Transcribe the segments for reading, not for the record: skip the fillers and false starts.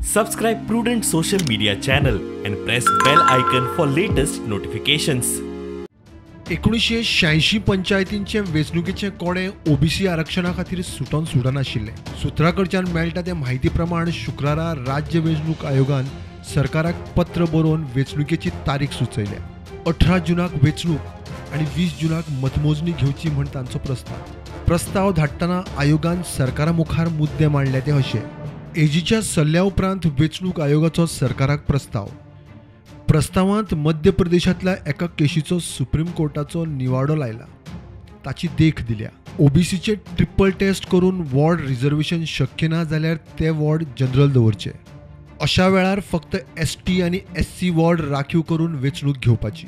Subscribe Prudent social media channel and press bell icon for latest notifications. 1986 पंचायतींचे वेंचणुकेचे कोणे OBC आरक्षणा खातीर सुटोन सुटनाशिल्ले। सुत्राकडच्यान मेळटा ते म्हायती प्रमाण शुक्रारा राज्य वेंचणूक आयोगान सरकाराक पत्र बरोवन वेंचणुकेची तारीख सुचयल्या। 18 जूनाक वेंचणूक आनी 20 जूनाक मतमोजणी घेवची म्हण तांचो प्रस्ताव धाडटना आयोगान सरकारा मुखार मुद्दे मांडले ते अशे। एजीच्या सल्ल्या उपरांत वेंचणूक आयोगाचो सरकाराक प्रस्तावांत मध्य प्रदेशांतल्या एका केशीचो सुप्रीम कोर्टाचो निवाडो लायला, ताची देख दिल्या। ओबीसीचे ट्रिपल टेस्ट करून वॉर्ड रिझर्वेशन शक्य ना जाल्यार ते वॉर्ड जनरल दवरचे। अशा वेळार फक्त एसटी आनी एससी वॉर्ड राखीव करून वेंचणूक घेवपाची।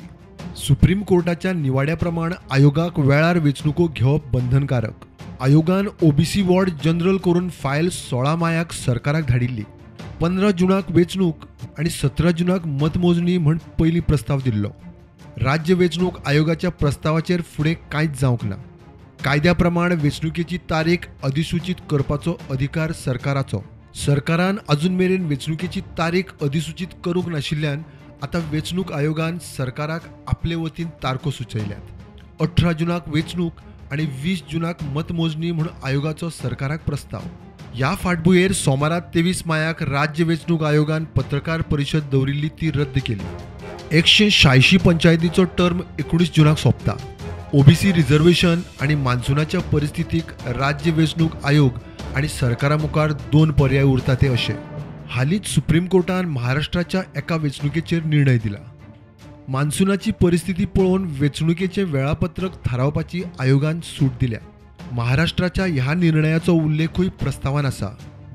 सुप्रीम कोर्टाच्या निवाड्या प्रमाण आयोगाक वेळार वेंचणुको घेवप बंधनकारक। आयोगान ओबीसी वॉर्ड जनरल करून फायल 16 मायाक सरकाराक धाडिल्ली। 15 जूनाक वेंचणूक आनी 17 जूनाक मतमोजणी म्हण पयली प्रस्ताव दिल्लो। राज्य वेंचणूक आयोगाच्या प्रस्तावाचेर फुडें कांयच जावंक ना। कायद्या प्रमाण वेंचणुकेची तारीख अधिसूचित करपाचो अधिकार सरकाराचो। सरकारान अजून मेरेन वेंचणुकेची तारीख अधिसूचित करूंक नाशिल्ल्यान आता वेंचणूक आयोगान सरकाराक आपले वतीन तारखो सुचयल्यात। 18 जूनाक वेंचणूक आनी 20 जूनाक मतमोजणी म्हूण आयोगाचो सरकाराक प्रस्ताव। ह्या फाटभुंयेर सोमारा 23 मायाक राज्य वेंचणूक आयोगान पत्रकार परिशद दवरिल्ली ती रद्द केली। 186 पंचायतीचो टर्म 19 जूनाक सोंपता। ओबीसी रिझर्वेशन आनी मान्सूनाच्या परिस्थितीक राज्य वेंचणूक आयोग आनी सरकारा मुखार 2 पर्याय उरता ते अशे। हालींच सुप्रीम कोर्टान महाराष्ट्राच्या एका वेंचणुकेचेर निर्णय दिला। मान्सूनाची परिस्थिती पळोवन वेंचणुकेचे वेळापत्रक थारावपाची आयोगान सूट दिल्या। महाराष्ट्राच्या ह्या निर्णयाचो उल्लेखूय प्रस्तावान आसा।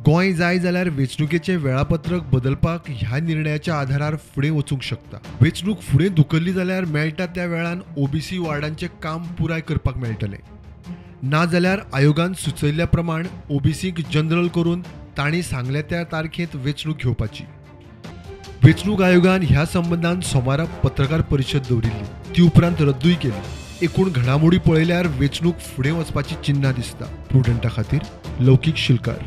गोंय जाय जाल्यार वेंचणुकेचे वेळापत्रक बदलपाक ह्या निर्णयाच्या आधारार फुडें वचूंक शकता। वेंचणूक फुडें धुकल्ली जाल्यार मेळटा त्या वेळान ओबीसी वॉर्डांचें काम पुराय करपाक मेळटलें। ना जाल्यार आयोगान सुचयल्ल्या प्रमाण ओबीसीक जनरल करून तांणी सांगल्या त्या तारखेंत वेंचणूक घेवपाची। वेंचणूक आयोगान ह्या संबंधान सोमारा पत्रकार परिशद दवरिल्ली, ती उपरांत रद्दूय केली। एकूण घडामोडी पळयल्यार वेंचणूक फुडें वचपाची चिन्नां दिसता। प्रुडंटा खातीर लौकीक शिलकार।